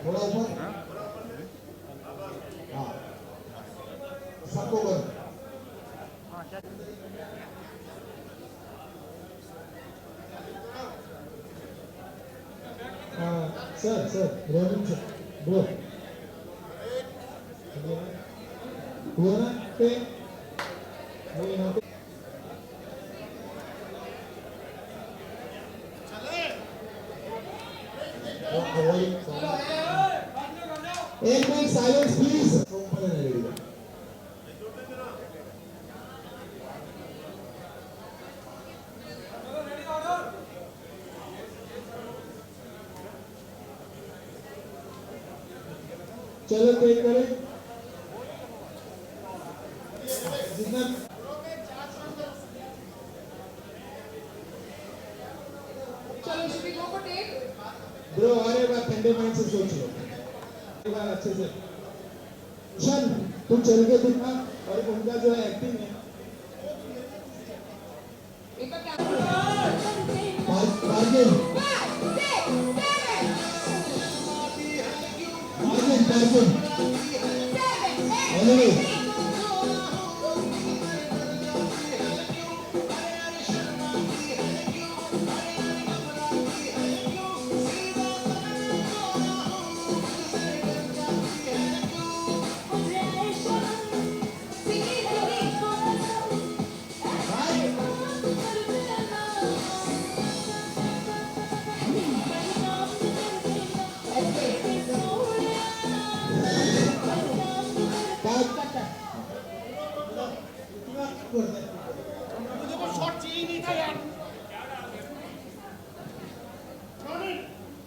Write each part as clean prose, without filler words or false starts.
थोड़ा ऊपर। हाँ, सबको करो। सर रोहन सर ब्रो हुआ ना पे वो यहाँ पे एक मिनट साइलेंस प्लीज। ऊपर है रेडी। चलो टेक करें जितना चलो should we go for take? Bro अरे बात ठंडे माइंड से सोच लो एक बार अच्छे से। शन तू चल के दिखा और उनका जो है एक्टिंग है एक बार कैमरा बार्गेन बार्गेन एनिवे मुझे को शॉट चाहिए नहीं था यार।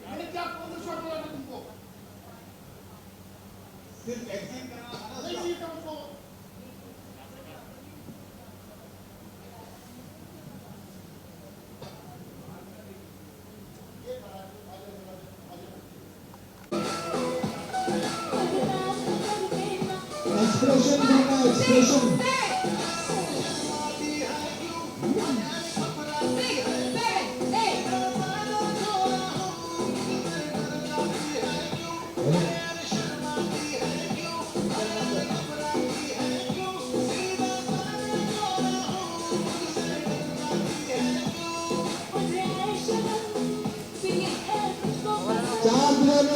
मैंने क्या कौन सा शॉट बोला था तुमको? सिर्फ एग्जिट करना था ना। नहीं चाहिए था मुझको। एक्सप्रेशन देना एक्सप्रेशन चार मिनट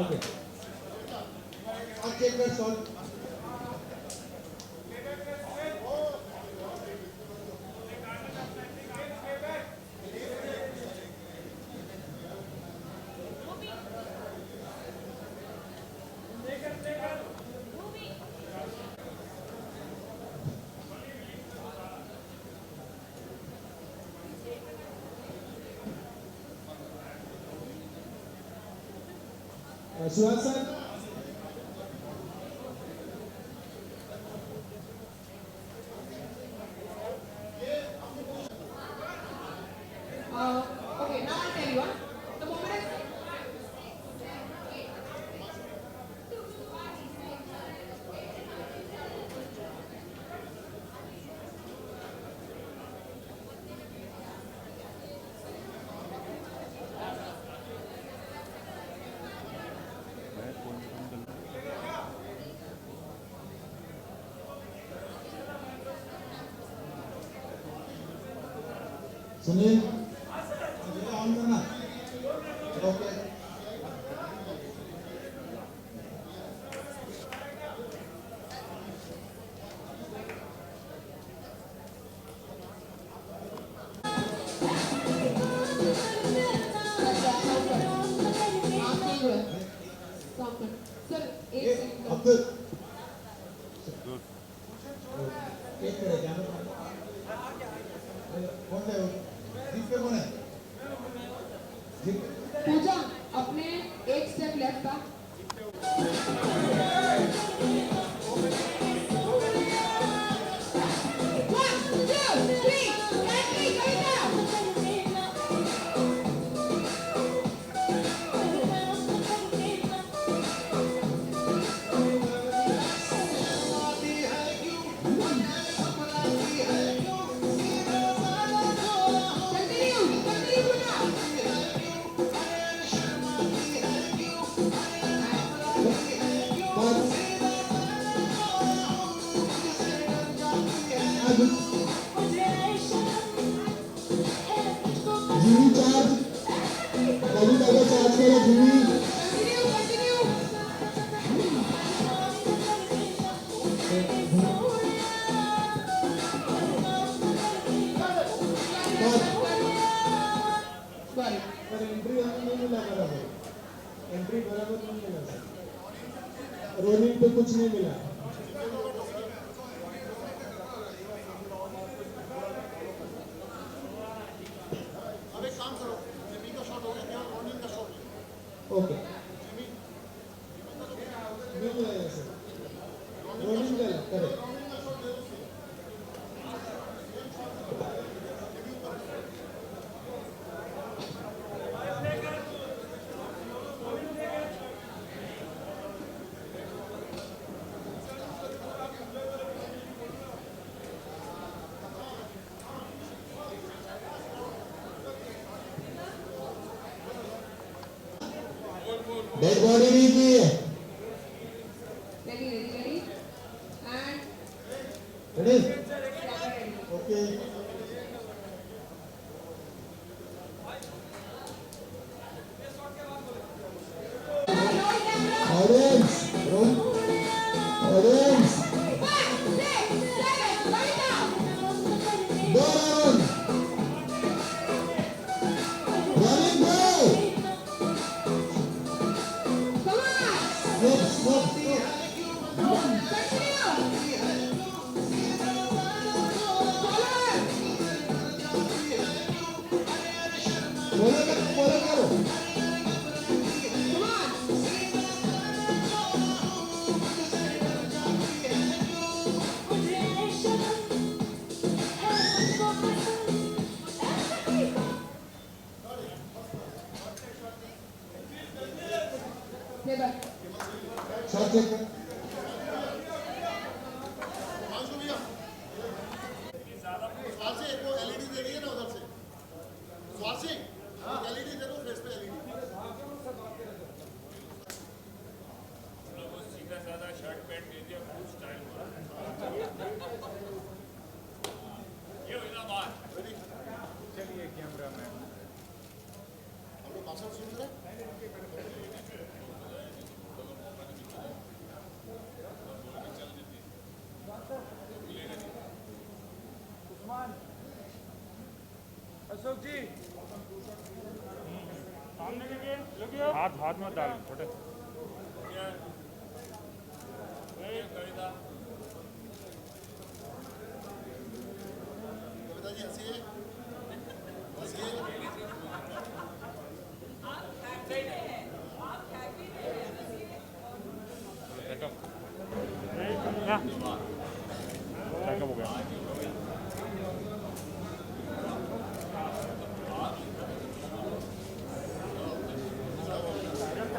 ओके चेक कर solve Suhas sir okay, now I'll tell you. The moment I Sunil on करना ओके सर ये एक अब्दुल एक करे कैमरा कौन है वो जीप पे कौन है जीप पूजा अपने एक स्टेप लेफ्ट था जीवी चार्ज कविता को चार्ज करो जीवी Sorry. पर एंट्री हमें नहीं मिला बराबर एंट्री बराबर नहीं मिला सर रोलिंग पे कुछ नहीं मिला अब एक काम करो, जिमी का शॉट हो गया, क्या रॉनिंग का शॉट ले। ओके नहीं मिला है सर रोलिंग का करेक्ट डेड बॉडी नहीं की है Ready, ready, ready. And ready camera ready. Okay audience audience go round running go Come on. Stop stop follow करो Come on. Never. Shot check कर आंसू भैया, स्वासी एक वो एलईडी दे रही है ना उधर से, स्वासी एलईडी दे दो, फेस पे एलईडी। सीधा साधा शर्ट पैंट दे दिया फुल स्टाइल ये इधर बात चलिए कैमरा मैन हम लोग भाषण सुन रहे हैं। अशोक जी सामने लगे हाथ हाथ में डाल छोटे कविता कविता जी हंसिए, हंसिए। हो गया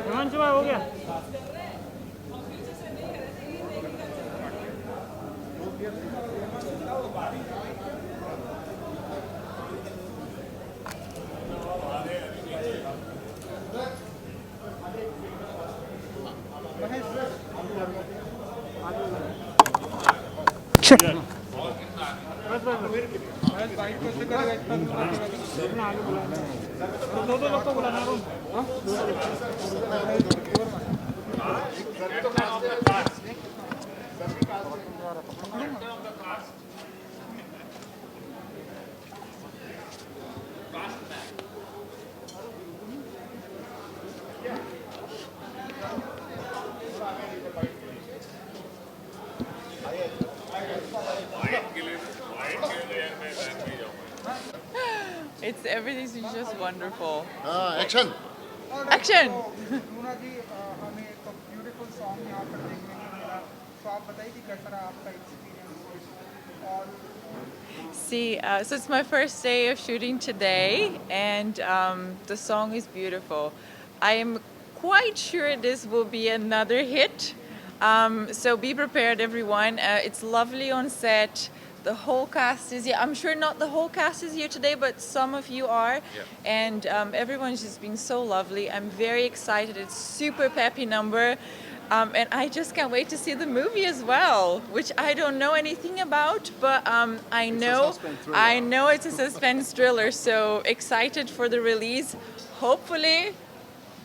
हिमांशु भाई हो गया दो दो लोग को बुलाना It's everything's just wonderful. हाँ, एक्शन। Action! लूना जी हमें एक ब्यूटीफुल सॉन्ग यहाँ पर देखने को मिला तो आप बताइए कि कैसा रहा आपका एक्सपीरियंस और See, so it's my first day of shooting today, and the song is beautiful. I am quite sure this will be another hit. So be prepared, everyone. It's lovely on set. The whole cast is here. I'm sure not the whole cast is here today, but some of you are. And everyone's just been so lovely. I'm very excited. It's super peppy number. And I just can't wait to see the movie as well, which I don't know anything about, but I know it's a suspense thriller. So excited for the release. Hopefully,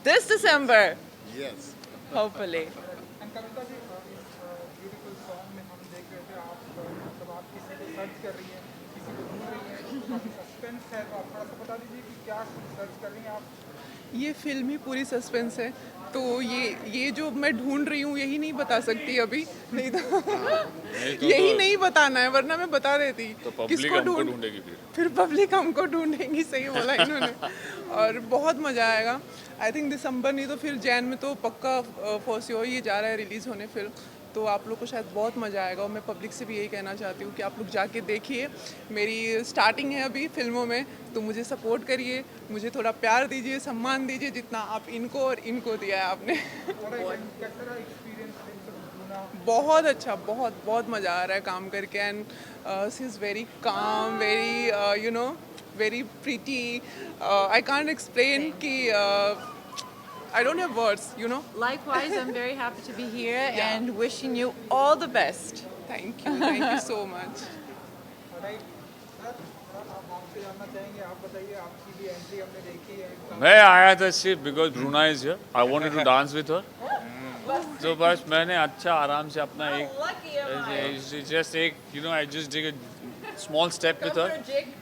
this December. Yes. Hopefully. And Kavita ji इस beautiful song में हम देख रहे थे आप मतलब आप किसी को सर्च कर रही हैं, किसी को ढूंढ रही हैं, काफ़ी सस्पेंस है, तो आप थोड़ा सा बता दीजिए कि क्या सर्च कर रही हैं आप। ये फिल्म ही पूरी सस्पेंस है, तो ये जो मैं ढूंढ रही हूँ यही नहीं बता सकती अभी, नहीं तो यही नहीं बताना है, वरना मैं बता देती तो किसको ढूंढेगी, फिर पब्लिक हमको ढूंढेंगी, सही बोला इन्होंने। और बहुत मज़ा आएगा। आई थिंक दिसंबर नहीं तो फिर जैन में तो पक्का फॉर ये जा रहा है रिलीज़ होने फिल्म, तो आप लोग को शायद बहुत मज़ा आएगा। और मैं पब्लिक से भी यही कहना चाहती हूँ कि आप लोग जाके देखिए। मेरी स्टार्टिंग है अभी फिल्मों में, तो मुझे सपोर्ट करिए, मुझे थोड़ा प्यार दीजिए, सम्मान दीजिए जितना आप इनको और इनको दिया है आपने। बहुत अच्छा, बहुत बहुत मज़ा आ रहा है काम करके। And she is very calm, very you know very pretty. I can't explain कि I don't have words, you know. Likewise, I'm very happy to be here and wishing you all the best. Thank you so much. Right sir, आप आपसे जानना चाहेंगे, आप बताइए, आपकी भी entry हमने देखी है। मैं आया था सिर्फ because Bruna is here, I wanted to dance with her, तो बस मैंने अच्छा आराम से अपना एक जस्ट एक you know I just did a small step with her,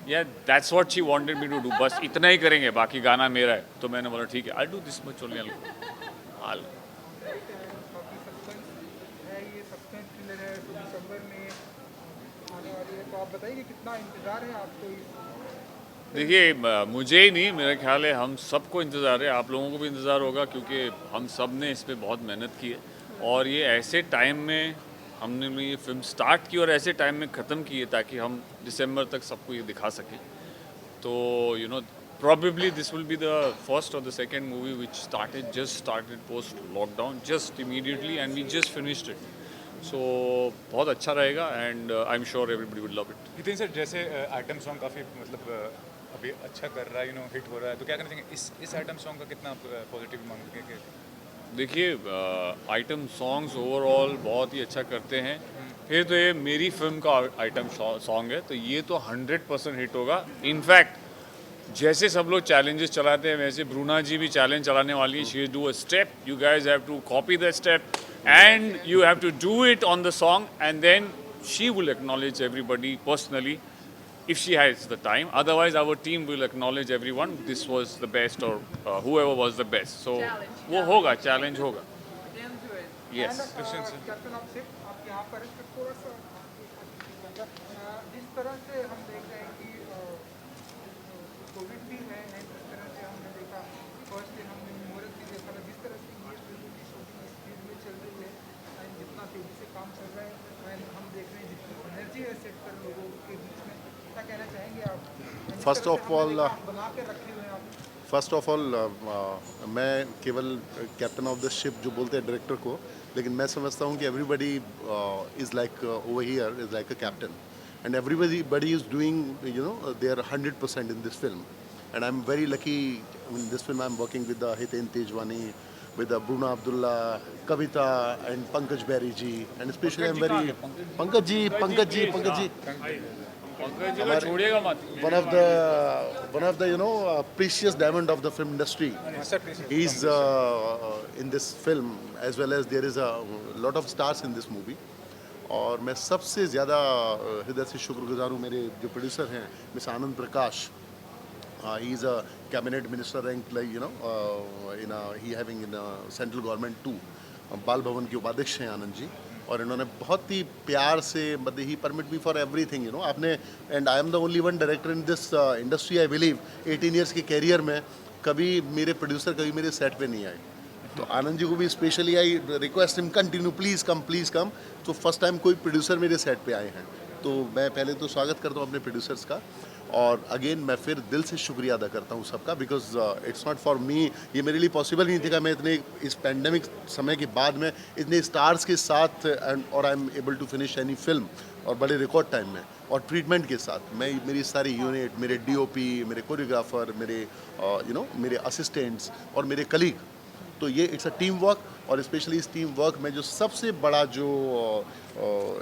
yeah that's what she wanted me to do, बस इतना ही करेंगे, बाकी गाना मेरा है। तो मैंने बोला ठीक है, I do this much only, I काफ़ी सस्पेंस है, ये सस्पेंस थ्रिलर है, तो दिसंबर में आने वाली है, तो आप बताइए कि कितना इंतज़ार है आपको इस। देखिए मुझे ही नहीं, मेरा ख्याल है हम सबको इंतज़ार है, आप लोगों को भी इंतज़ार होगा, क्योंकि हम सब ने इस पर बहुत मेहनत की है। और ये ऐसे टाइम में हमने ये फिल्म स्टार्ट की और ऐसे टाइम में ख़त्म की है ताकि हम दिसंबर तक सबको ये दिखा सकें। तो you know probably this will be the first or the second movie which just started post lockdown, just immediately, and we just finished it. So बहुत अच्छा रहेगा and I'm sure everybody would love it. Nitin sir, जैसे item song काफ़ी मतलब अभी अच्छा कर रहा है, यू नो हिट हो रहा है, तो क्या करना चाहिए इस आइटम सॉन्ग का कितना पॉजिटिव मांगेंगे? देखिए आइटम सॉन्ग्स ओवरऑल बहुत ही अच्छा करते हैं, फिर तो ये मेरी फिल्म का आइटम सॉन्ग है, तो ये तो 100% हिट होगा। इनफैक्ट जैसे सब लोग चैलेंजेस चलाते हैं वैसे ब्रूना जी भी चैलेंज चलाने वाली है। She do a step, you guys have to copy the step and you have to do it on the song and then she will acknowledge everybody personally if she has the time. Otherwise our team will acknowledge everyone, this was the best or whoever was the best. So वो होगा, challenge होगा। Yes. Captain आप सिर्फ आप यहाँ पर हैं, थोड़ा सा जिस तरह से हम देख रहे हैं कि कोविड भी है, जिस तरह से हमने देखा फर्स्ट डे हमने मुहूर्त भी देखा था, जिस तरह से ये फिल्म की शूटिंग स्पीड में चल रही है एंड जितना तेजी से काम चल रहा है एंड हम देख रहे हैं जितनी एनर्जी है सेट पर लोगों के बीच में, क्या कहना चाहेंगे आप? First of all, बना के रखे हुए हैं आप। फर्स्ट ऑफ ऑल मैं केवल कैप्टन ऑफ द शिप जो बोलते हैं डायरेक्टर को, लेकिन मैं समझता हूँ कि everybody is like over here is like a captain and everybody is doing you know they are 100% in this film and I am very lucky in this film. I am working with Hiten Tejwani, with Bruna Abdullah, Kavita and Pankaj Berry ji, and especially I'm very Pankaj ji छोड़िएगा मत। one of the you know precious diamond of the film industry. He's in this film as well as there is a lot of stars in this movie. और मैं सबसे ज़्यादा हृदय से शुक्रगुजार हूँ मेरे जो प्रोड्यूसर हैं miss Anand Prakash. He is a cabinet minister ranked like you know he having in central government too. बाल भवन के उपाध्यक्ष हैं आनंद जी, और इन्होंने बहुत ही प्यार से मतलब ही permit me for everything you know आपने and I am the only one director in this industry I believe 18 years के कैरियर में कभी मेरे प्रोड्यूसर कभी मेरे सेट पे नहीं आए। तो आनंद जी को भी specially I request him continue please कम। तो फर्स्ट टाइम कोई प्रोड्यूसर मेरे सेट पे आए हैं, तो मैं पहले तो स्वागत करता हूँ अपने प्रोड्यूसर्स का, और अगेन मैं फिर दिल से शुक्रिया अदा करता हूँ सबका, because it's not for me, ये मेरे लिए पॉसिबल नहीं था। मैं इतने इस पैंडमिक समय के बाद में इतने स्टार्स के साथ और I am able to finish any film और बड़े रिकॉर्ड टाइम में और ट्रीटमेंट के साथ। मैं मेरी सारी यूनिट, मेरे DOP, मेरे कोरियोग्राफर, मेरे मेरे असिस्टेंट्स और मेरे कलीग तो ये इट्स अ टीम वर्क, और स्पेशली इस टीम वर्क में जो सबसे बड़ा जो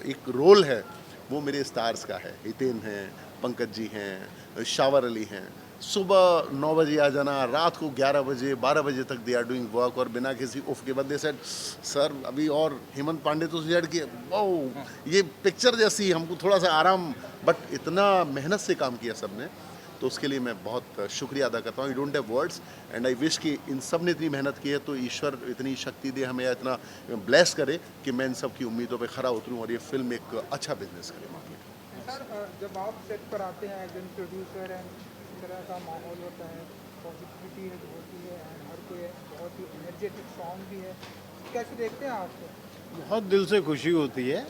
एक रोल है वो मेरे स्टार्स का है। हितेन हैं, पंकज जी हैं, शावर अली हैं। सुबह 9 बजे आ जाना, रात को 11 बजे 12 बजे तक दे आर डूइंग वर्क, और बिना किसी उफ के बाद दे सेड सर अभी और हेमंत पांडे तो सेड कि वाओ ये पिक्चर जैसी, हमको थोड़ा सा आराम, बट इतना मेहनत से काम किया सबने, तो उसके लिए मैं बहुत शुक्रिया अदा करता हूँ। You don't have words and I wish कि इन सब ने इतनी मेहनत की है तो ईश्वर इतनी शक्ति दे हमें, या इतना ब्लेस करे कि मैं इन सब की उम्मीदों पे खरा उतरूँ और ये फिल्म एक अच्छा बिजनेस करे मार्केट। सर जब आप सेट पर आते हैं एज एन प्रोड्यूसर एंड इस तरह का माहौल होता है, पॉजिटिविटी होती है एंड हर कोई बहुत ही एनर्जेटिक सॉन्ग भी है, कैसे देखते हैं आप? बहुत दिल से खुशी होती है।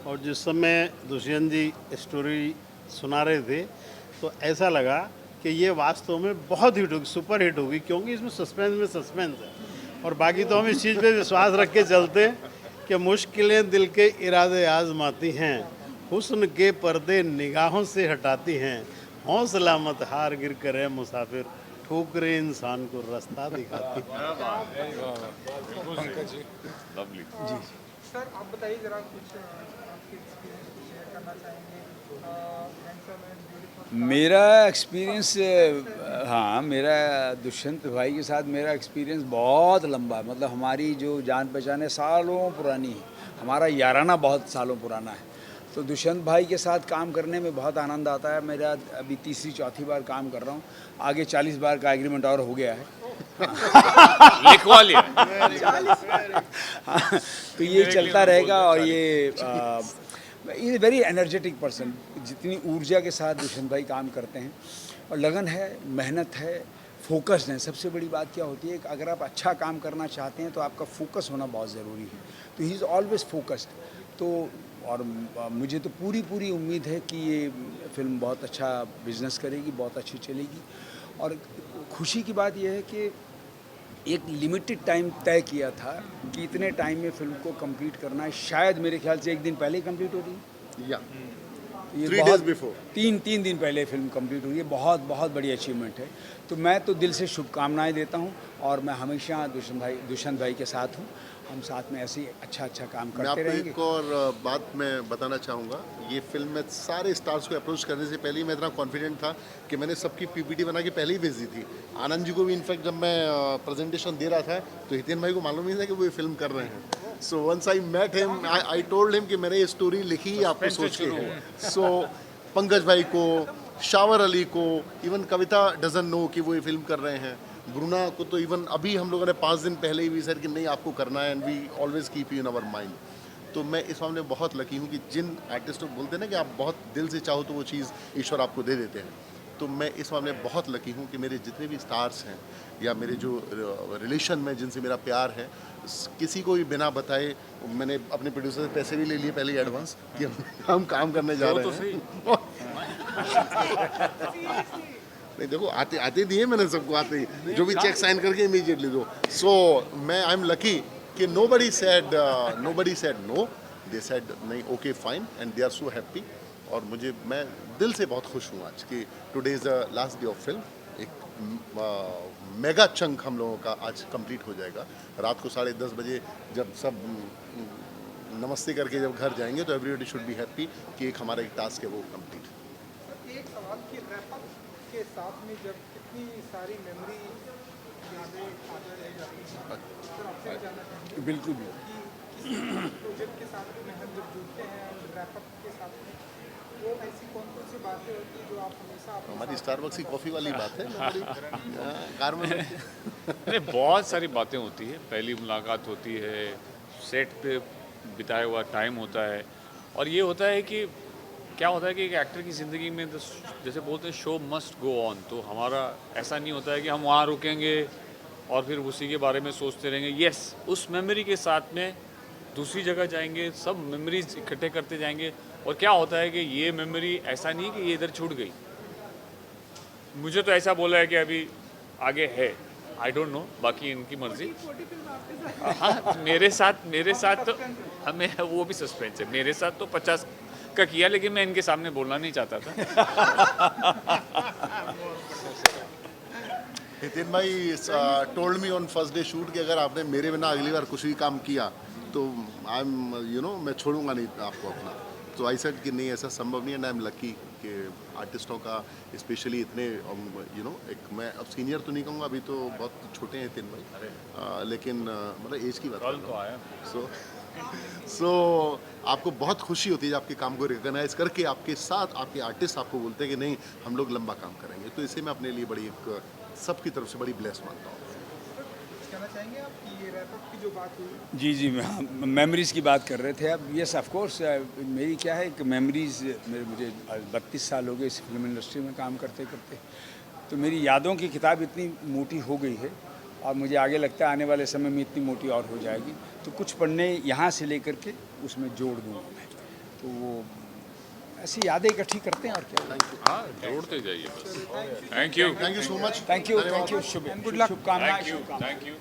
और जिस समय दुष्यंत जी स्टोरी सुना रहे थे तो ऐसा लगा कि ये वास्तव में बहुत हिट होगी, सुपर हिट होगी, क्योंकि इसमें सस्पेंस है। और बाकी तो हम इस चीज़ पे विश्वास रख के चलते कि मुश्किलें दिल के इरादे आजमाती हैं, हुस्न के पर्दे निगाहों से हटाती हैं, हौसला मत हार गिर कर है मुसाफिर, ठोकरें इंसान को रास्ता दिखाती हैं। लवली जी सर आप बताइए जरा कुछ आपके एक्सपीरियंस को शेयर करना चाहेंगे? हैंडसम एंड ब्यूटीफुल मेरा एक्सपीरियंस, हाँ मेरा दुष्यंत भाई के साथ मेरा एक्सपीरियंस बहुत लंबा है। मतलब हमारी जो जान पहचान है सालों पुरानी है, हमारा याराना बहुत सालों पुराना है। तो दुष्यंत भाई के साथ काम करने में बहुत आनंद आता है। मेरा अभी तीसरी चौथी बार काम कर रहा हूँ, आगे 40 बार का एग्रीमेंट और हो गया है। लिखवा लिया। हाँ, तो ये चलता रहेगा। और ये वेरी एनर्जेटिक पर्सन, जितनी ऊर्जा के साथ दुष्यंत भाई काम करते हैं, और लगन है, मेहनत है, फोकस्ड है। सबसे बड़ी बात क्या होती है कि अगर आप अच्छा काम करना चाहते हैं तो आपका फोकस होना बहुत ज़रूरी है। तो ही इज़ ऑलवेज फोकस्ड। तो और मुझे तो पूरी उम्मीद है कि ये फिल्म बहुत अच्छा बिजनेस करेगी, बहुत अच्छी चलेगी। और खुशी की बात यह है कि एक लिमिटेड टाइम तय किया था कि इतने टाइम में फिल्म को कंप्लीट करना है। शायद मेरे ख्याल से 1 दिन पहले ही कंप्लीट हो रही है, ये 3 days before, तीन दिन पहले फिल्म कंप्लीट हुई है। बहुत बड़ी अचीवमेंट है। तो मैं तो दिल से शुभकामनाएं देता हूं, और मैं हमेशा दुष्यंत भाई के साथ हूं। हम साथ में ऐसे ही अच्छा काम करते रहेंगे। मैं आपको एक और बात मैं बताना चाहूँगा। ये फिल्म में सारे स्टार्स को अप्रोच करने से पहले ही मैं इतना कॉन्फिडेंट था कि मैंने सबकी पीपीटी बना के पहले ही भेज दी थी। आनंद जी को भी इनफैक्ट जब मैं प्रेजेंटेशन दे रहा था तो हितेन भाई को मालूम ही था कि वो ये फिल्म कर रहे हैं। So once I met him, I told him कि मैंने ये स्टोरी लिखी ही आपको सोच के है। सो पंकज भाई को, शावर अली को, इवन कविता डजन नो कि वो ये फिल्म कर रहे हैं। ब्रूना को तो इवन अभी हम लोगों ने 5 दिन पहले ही भी सर कि नहीं आपको करना है, and we always keep you in our mind. तो मैं इस मामले में बहुत लकी हूँ कि जिन आर्टिस्ट को बोलते हैं ना कि आप बहुत दिल से चाहो तो वो चीज़ ईश्वर आपको दे देते हैं। तो मैं इस मामले में बहुत लकी हूँ कि मेरे जितने भी स्टार्स हैं या मेरे जो रिलेशन में जिनसे मेरा प्यार है, किसी को भी बिना बताए मैंने अपने प्रोड्यूसर से पैसे भी ले लिए पहले ही एडवांस कि हम काम करने जा रहे हैं। नहीं देखो आते दिए मैंने सबको, आते ही जो भी चेक साइन करके इमीडिएटली दो। सो मैं आई एम लकी कि nobody said no, they said नहीं okay fine, and they are so happy. और मैं दिल से बहुत खुश हूँ आज कि today is the last day of film. एक मेगा चंक हम लोगों का आज कंप्लीट हो जाएगा। रात को 10:30 बजे जब सब नमस्ते करके जब घर जाएंगे तो एवरीबॉडी शुड बी हैप्पी कि एक हमारा एक टास्क है वो कंप्लीट। एक सवाल की रैपअप के साथ में जब इतनी सारी मेमोरी यादें ताज़ा रह जाती हैं तो आपसे जानना चाहेंगे बिल्कुल कि किसी प्रोजेक्ट के साथ में हम जब जुड़ते हैं रैपअप के साथ में, वो ऐसी कौन सी बातें होती हैं जो आप हमेशा हमारी स्टारबक्स की कॉफ़ी वाली बात है कार में। अरे बहुत सारी बातें होती है। पहली मुलाकात होती है, सेट पे बिताया हुआ टाइम होता है, और ये होता है कि क्या होता है कि एक एक्टर की ज़िंदगी में जैसे बोलते हैं शो मस्ट गो ऑन। तो हमारा ऐसा नहीं होता है कि हम वहाँ रुकेंगे और फिर उसी के बारे में सोचते रहेंगे। यस, उस मेमोरी के साथ में दूसरी जगह जाएंगे, सब मेमोरीज इकट्ठे करते जाएंगे। और क्या होता है कि ये मेमोरी ऐसा नहीं कि ये इधर छूट गई। मुझे तो ऐसा बोला है कि अभी आगे है, आई डोंट नो, बाकी इनकी मर्जी। हाँ, मेरे साथ तो हमें वो भी सस्पेंस है। मेरे साथ तो 50 का किया, लेकिन मैं इनके सामने बोलना नहीं चाहता था। नितिन भाई told me on first day shoot कि अगर आपने मेरे बिना अगली बार कुछ भी काम किया तो आई एम मैं छोड़ूंगा नहीं आपको अपना। तो आई सेड कि नहीं ऐसा संभव नहीं है, एंड आई एम लकी कि आर्टिस्टों का स्पेशली इतने एक मैं अब सीनियर तो नहीं कहूँगा, अभी तो बहुत छोटे हैं नितिन भाई, लेकिन मतलब एज की बात तो आया सो आपको बहुत खुशी होती है आपके काम को रिकॉग्नाइज करके आपके साथ आपके आर्टिस्ट आपको बोलते हैं कि नहीं हम लोग लंबा काम करेंगे। तो इसे मैं अपने लिए बड़ी एक सबकी तरफ से बड़ी ब्लेस मानता हूँ। कहना चाहेंगे आप कि ये रैप अप की जो बात हुई जी जी, हाँ, मेमोरीज़ की बात कर रहे थे आप। यस ऑफ कोर्स, मेरी क्या है कि मेमोरीज़ मुझे 32 साल हो गए इस फिल्म इंडस्ट्री में काम करते करते, तो मेरी यादों की किताब इतनी मोटी हो गई है और मुझे आगे लगता है आने वाले समय में इतनी मोटी और हो जाएगी। तो कुछ पन्ने यहाँ से लेकर के उसमें जोड़ दूँगा मैं, तो वो ऐसी यादें इकट्ठी करते हैं और क्या। हाँ, जोड़ते जाइए बस। Thank you so much. Thank you, शुभ गुड लक, शुभकामनाएं। Thank you.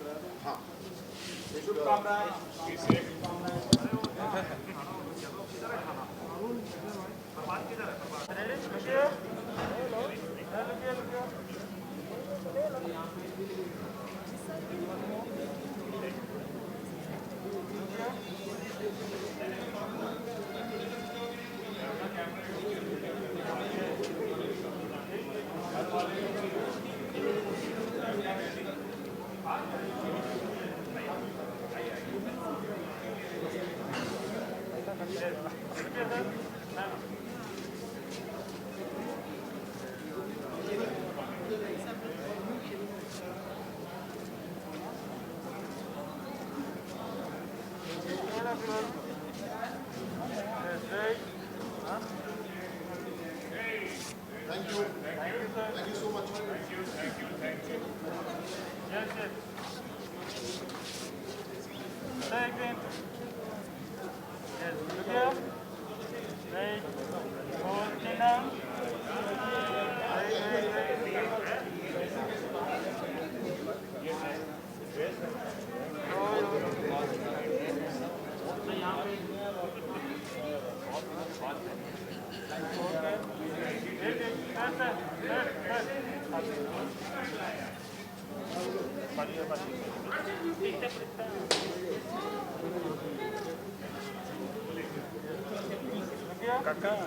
Thank you so much. Thank you. Yes, yes. Say again. Yes, look here. Right. Hold chin down. Kakak.